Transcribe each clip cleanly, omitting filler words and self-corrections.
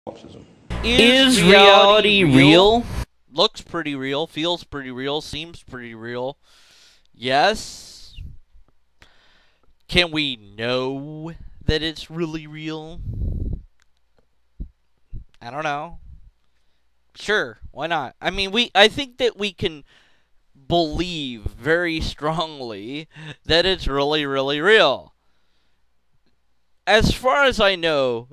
solipsism. Is reality real? Looks pretty real, feels pretty real, seems pretty real. Yes. Can we know that it's really real? I don't know. Sure, why not? I mean, I think that we can believe very strongly that it's really, really real. As far as I know,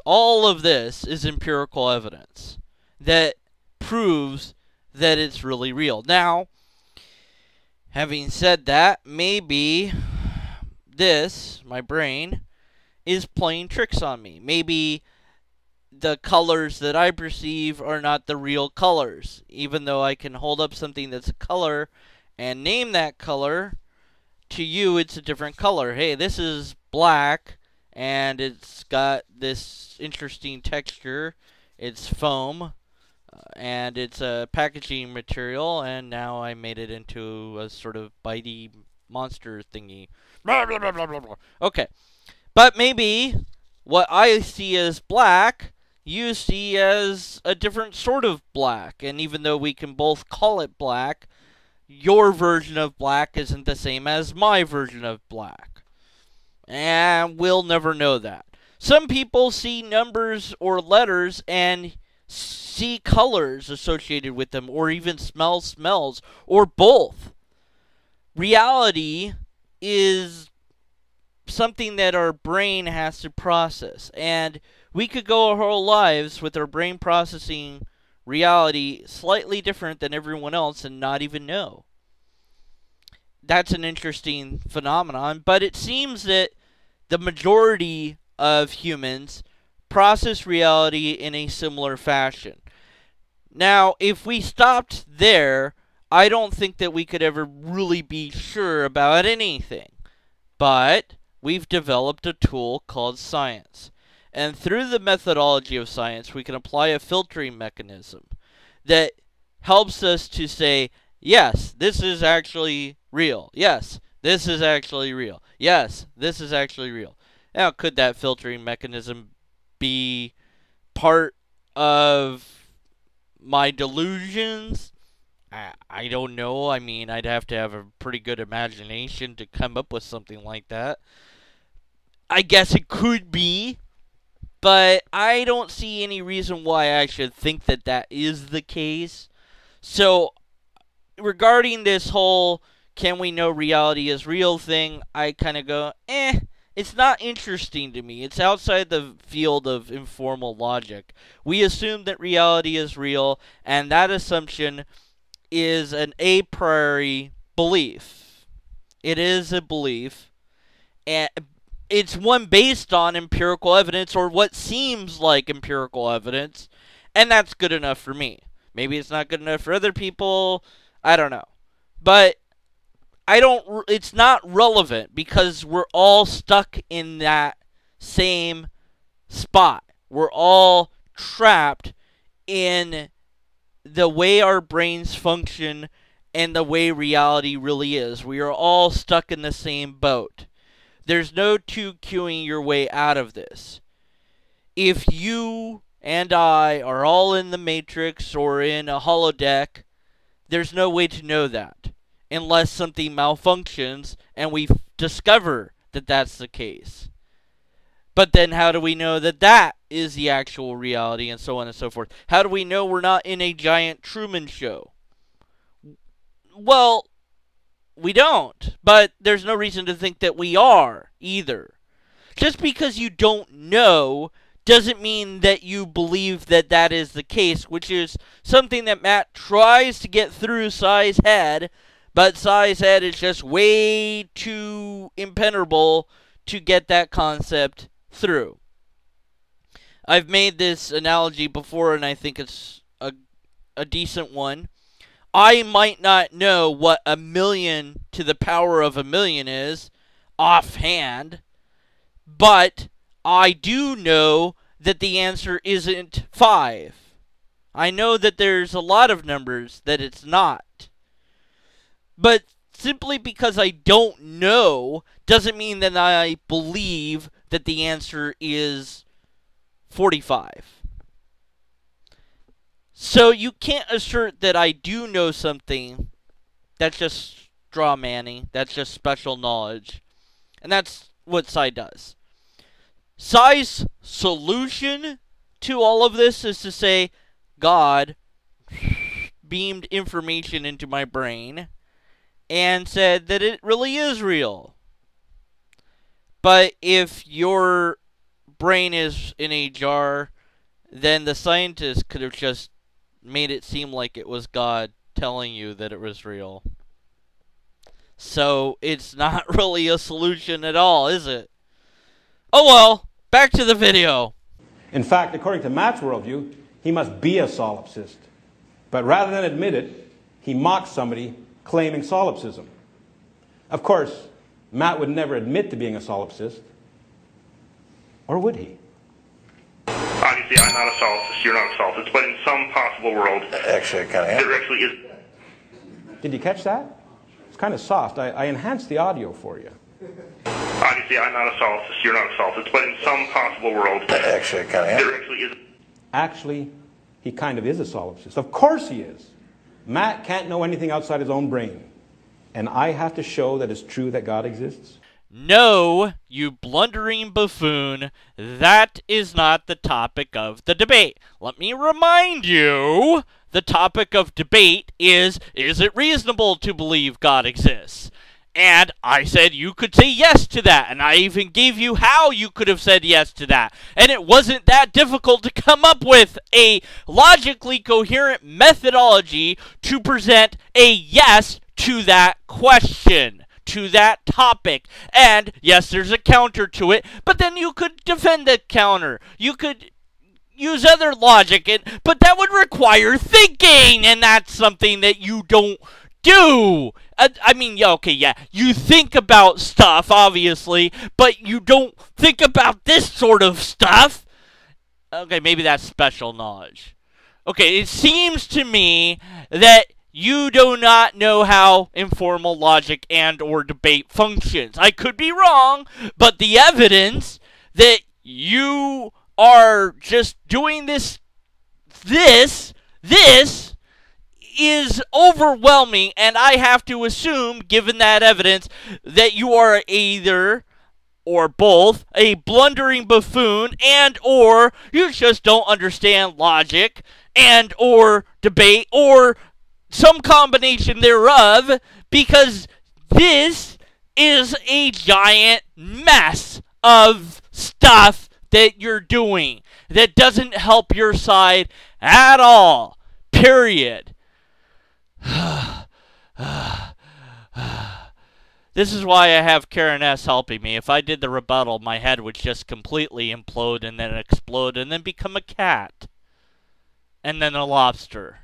all of this is empirical evidence that proves that it's really real. Now, having said that, maybe my brain, is playing tricks on me. Maybe the colors that I perceive are not the real colors, even though I can hold up something that's a color and name that color. To you, it's a different color. Hey, this is black, and it's got this interesting texture. It's foam, and it's a packaging material, and now I made it into a sort of bitey monster thingy. Blah, blah, blah, blah, blah. Okay, but maybe what I see as black, you see as a different sort of black, and even though we can both call it black, your version of black isn't the same as my version of black. And we'll never know that. Some people see numbers or letters and see colors associated with them, or even smell smells, or both. Reality is something that our brain has to process, and we could go our whole lives with our brain processing reality slightly different than everyone else and not even know. That's an interesting phenomenon, but it seems that the majority of humans process reality in a similar fashion. Now, if we stopped there, I don't think that we could ever really be sure about anything. But we've developed a tool called science. And through the methodology of science, we can apply a filtering mechanism that helps us to say, yes, this is actually real. Yes, this is actually real. Yes, this is actually real. Now, could that filtering mechanism be part of my delusions? I don't know. I mean, I'd have to have a pretty good imagination to come up with something like that. I guess it could be, but I don't see any reason why I should think that that is the case. So, regarding this whole can we know reality is real thing, I kind of go, it's not interesting to me. It's outside the field of informal logic. We assume that reality is real, and that assumption is an a priori belief. It is a belief, and it's one based on empirical evidence, or what seems like empirical evidence, and that's good enough for me. Maybe it's not good enough for other people. I don't know. But it's not relevant because we're all stuck in that same spot. We're all trapped in the way our brains function and the way reality really is. We are all stuck in the same boat. There's no 2Qing your way out of this. If you and I are all in the Matrix or in a holodeck, there's no way to know that unless something malfunctions and we discover that that's the case. But then how do we know that that is the actual reality, and so on and so forth? How do we know we're not in a giant Truman Show? Well, we don't, but there's no reason to think that we are either. Just because you don't know doesn't mean that you believe that that is the case, which is something that Matt tries to get through Sai's head, but Sai's head is just way too impenetrable to get that concept through. I've made this analogy before, and I think it's a decent one. I might not know what 1,000,000 to the power of 1,000,000 is offhand, but I do know that the answer isn't 5. I know that there's a lot of numbers that it's not. But simply because I don't know doesn't mean that I believe that the answer is 45. So you can't assert that I do know something. That's just straw manning. That's just special knowledge. And that's what Psi does. Psi's solution to all of this is to say, God beamed information into my brain and said that it really is real. But if your brain is in a jar, then the scientists could have just made it seem like it was God telling you that it was real. So it's not really a solution at all, is it? Oh well, back to the video. In fact, according to Matt's worldview, he must be a solipsist. But rather than admit it, he mocks somebody claiming solipsism. Of course, Matt would never admit to being a solipsist. Or would he? Obviously, I'm not a solipsist, you're not a solipsist, but in some possible world, Actually, kind of. there actually is. Did you catch that? It's kind of soft. I enhanced the audio for you. Obviously, I'm not a solipsist, you're not a solipsist, but in some possible world, Actually, kind of. there actually is. Actually, he kind of is a solipsist. Of course he is. Matt can't know anything outside his own brain. And I have to show that it's true that God exists. No, you blundering buffoon, that is not the topic of the debate. Let me remind you, the topic of debate is it reasonable to believe God exists? And I said you could say yes to that, and I even gave you how you could have said yes to that. And it wasn't that difficult to come up with a logically coherent methodology to present a yes to that question, to that topic. And yes, there's a counter to it, but then you could defend the counter. You could use other logic, but that would require thinking, and that's something that you don't do. I mean, yeah, you think about stuff, obviously, but you don't think about this sort of stuff. Okay, maybe that's special knowledge. Okay, it seems to me that you do not know how informal logic and or debate functions. I could be wrong, but the evidence that you are just doing this is overwhelming, and I have to assume, given that evidence, that you are either or both a blundering buffoon and or you just don't understand logic and or debate or some combination thereof, because this is a giant mess of stuff that you're doing that doesn't help your side at all. Period. This is why I have Karen S. helping me. If I did the rebuttal, my head would just completely implode and then explode and then become a cat. And then a lobster.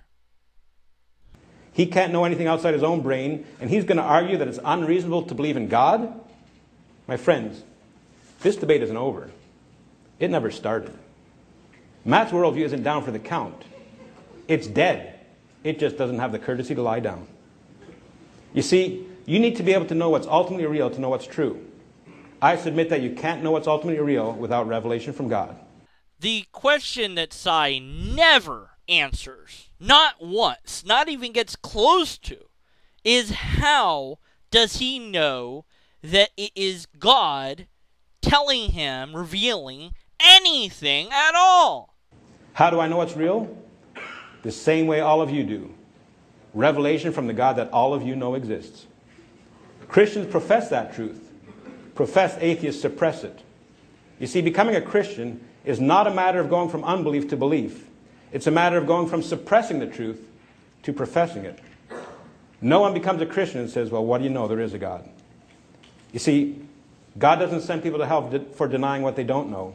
He can't know anything outside his own brain, and he's going to argue that it's unreasonable to believe in God? My friends, this debate isn't over. It never started. Matt's worldview isn't down for the count. It's dead. It just doesn't have the courtesy to lie down. You see, you need to be able to know what's ultimately real to know what's true. I submit that you can't know what's ultimately real without revelation from God. The question that Psi never answers, not once, not even gets close to, is how does he know that it is God telling him, revealing anything at all? How do I know what's real? The same way all of you do. Revelation from the God that all of you know exists. Christians profess that truth. Professed atheists suppress it. You see, becoming a Christian is not a matter of going from unbelief to belief. It's a matter of going from suppressing the truth to professing it. No one becomes a Christian and says, well, what do you know? There is a God. You see, God doesn't send people to hell for denying what they don't know,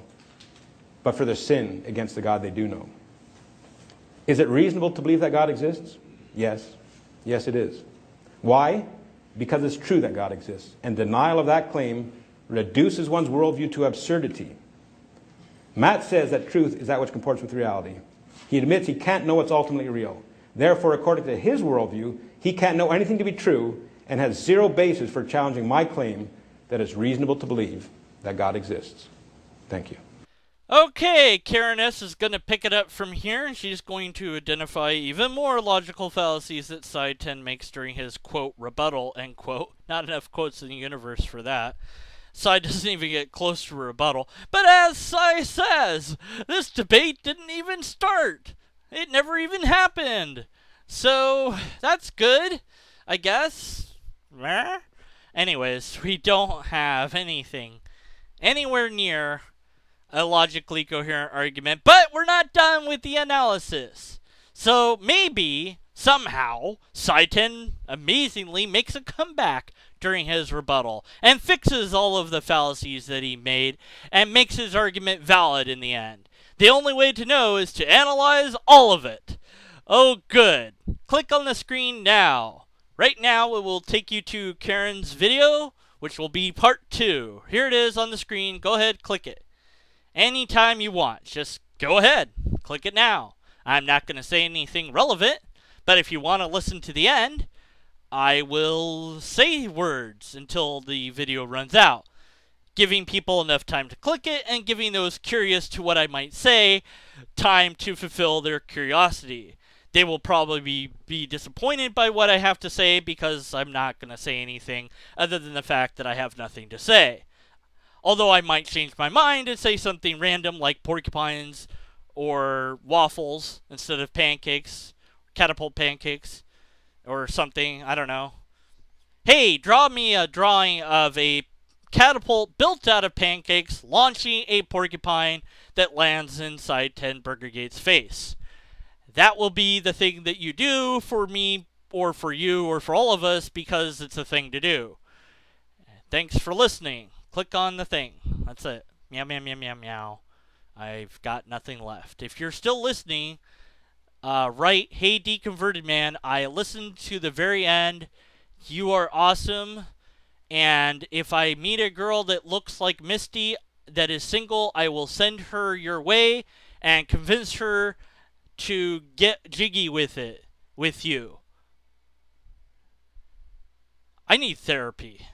but for their sin against the God they do know. Is it reasonable to believe that God exists? Yes. Yes, it is. Why? Because it's true that God exists. And denial of that claim reduces one's worldview to absurdity. Matt says that truth is that which comports with reality. He admits he can't know what's ultimately real. Therefore, according to his worldview, he can't know anything to be true and has zero basis for challenging my claim that it's reasonable to believe that God exists. Thank you. Okay, Karen S. is going to pick it up from here, and she's going to identify even more logical fallacies that Side 10 makes during his, quote, rebuttal, end quote. Not enough quotes in the universe for that. Side doesn't even get close to rebuttal. But as Sai says, this debate didn't even start. It never even happened. So, that's good, I guess. Anyways, we don't have anything anywhere near a logically coherent argument, but we're not done with the analysis. So maybe, somehow, Saiton amazingly makes a comeback during his rebuttal and fixes all of the fallacies that he made and makes his argument valid in the end. The only way to know is to analyze all of it. Oh, good. Click on the screen now. Right now, it will take you to Karen's video, which will be part 2. Here it is on the screen. Go ahead, click it. Anytime you want, just go ahead, click it now. I'm not going to say anything relevant, but if you want to listen to the end, I will say words until the video runs out, giving people enough time to click it and giving those curious to what I might say time to fulfill their curiosity. They will probably be disappointed by what I have to say because I'm not going to say anything other than the fact that I have nothing to say. Although I might change my mind and say something random like porcupines or waffles instead of pancakes, catapult pancakes, or something, I don't know. Hey, draw me a drawing of a catapult built out of pancakes launching a porcupine that lands inside 10 Bruggergate's face. That will be the thing that you do for me or for you or for all of us because it's a thing to do. Thanks for listening. Click on the thing. That's it. Meow, meow, meow, meow, meow. I've got nothing left. If you're still listening, write, hey, Deconverted Man, I listened to the very end. You are awesome. And if I meet a girl that looks like Misty that is single, I will send her your way and convince her to get jiggy with it, with you. I need therapy.